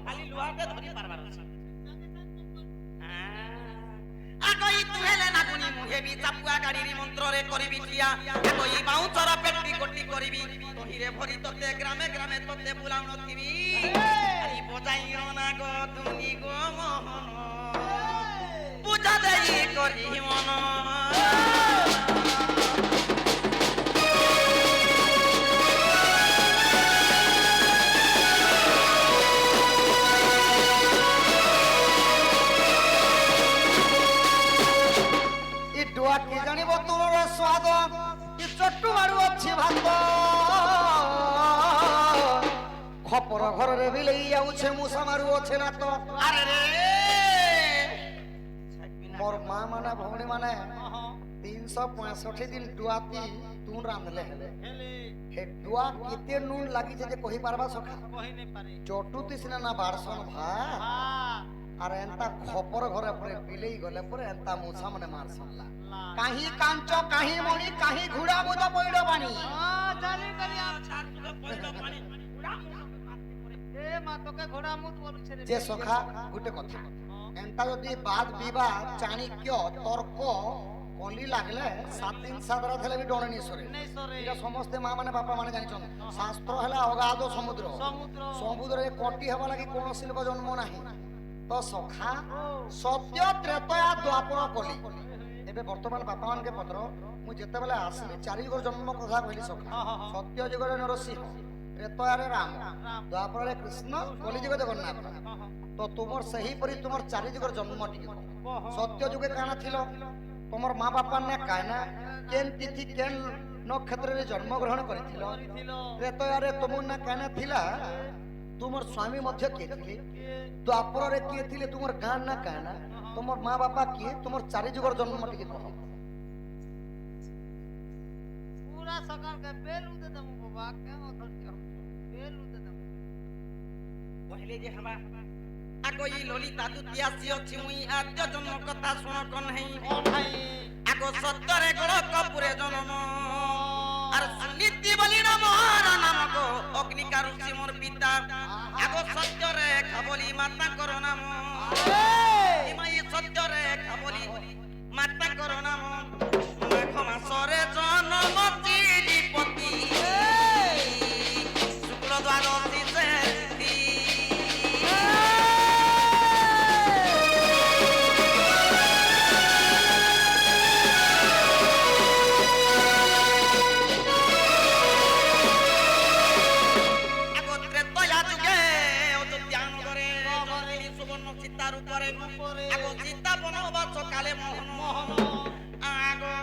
খালি লুহাতে ধরি পারবার আছে আগই তু হেলে নাগুনি মুহেবি চাপুয়া গাড়ির মন্ত্রে করিবি ঠিয়া আগই বাউচর পেটি কোটি করিবি তহিরে ভরি ততে গ্রামে গ্রামে ততে বুলাও নথিবি আই বজাইও না গো ধুনি গো মোহন পূজা দেই করি মন কি জানিব তোর স্বাদ কি চট্টু মারু ଅଛି ভাত খপর ঘরে বিলেই যাউছে মুসা মারু আছে না তো আরে রে মোর মা মানে ভৌণী মানে 365 দিন ডুয়াতি তুন রাঁধলে হেলে হে ডুয়া কেতে নুন লাগিছে যে কহি পারবা সখা কহি নাই পারে চটুতি সিনা না বারসন ভা আর এন্তা খপর ঘরে পরে বিলেই গলে পরে এন্তা মুসা মানে মারসনলা কাহি কাঞ্চ কাহি মণি কাহি ঘোড়া বুদ পইড় বাণী জানি করি আর ছাড় তুকে পইড় পানি ঘোড়া এ মা তোকে ঘোড়া মুত বলছে রে যে সখা গুটে কথা এন্তা যদি বাদ বিবাদ চাণক্য তর্ক কলি লাগলে 7 দিন 7 রাত হেলে বি ডনে নি সরে এটা সমস্ত মা মানে বাপা মানে জানিছন শাস্ত্র হেলা অগাধ সমুদ্র সমুদ্রে কটি হবা লাগি কোন শিল্প জন্ম নাহি তো সখা সত্য ত্রেতয়া দ্বাপর কলি এবে বর্তমান বাপা মানকে পত্র মু যেতেবেলে আসলি 4 যুগর জন্ম কথা কইলি সখা সত্য যুগরে নরসিংহ ত্রেতয়ারে রাম দ্বাপরে কৃষ্ণ কলি যুগে জগন্নাথ তো তোমার সেই পরি তোমার 4 যুগর জন্ম টিকে সত্য যুগে কানা ছিল তোমার মা বাপা না কায়না কেন তিথি কেন নক্ষত্রে জন্ম গ্রহণ করেছিল ত্রেতয়ারে তোমার না কায়না থিলা তোমার স্বামী মধ্য কে ଥିଲେ দ্বাপরে কে ଥିଲେ তোমার গান না কায়না তোমার মা বাপা কি তোমার 4 যুগর জন্ম টিকে কহ पूरा सकाल के बेल उदे दम बाबा के धरती बेल उदे दम पहले जे हवा আগই ললিতা দুতিয়াসি অছি মুই আদ্য জন্ম কথা শুন কোন নাই আগো সত্যরে গড় কপুরে জন্ম আর সুনীতি বলি না মোহর নামক অগ্নিকার ঋষি মোর পিতা আগো সত্যরে খাবলি মাতা কর নাম মাই সত্যরে খাবলি মাতা কর নাম মাঘ মাসরে জন্ম চিলিপতি শুক্ল দ্বাদশী সেতি আগো সীতা বনবাস কালে মোহন মোহন আগো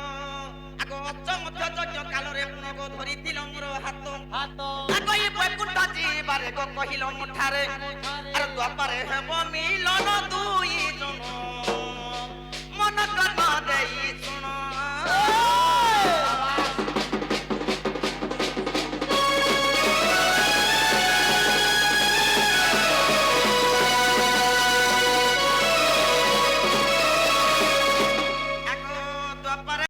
আগো অচমধ্য যজ্ঞ কালরে পুনগ ধরিছিল মোর হাত হাত আগো এই বৈকুণ্ঠ জীবারে গো কহিল মুঠারে আর দ্বাপারে হেব মিলন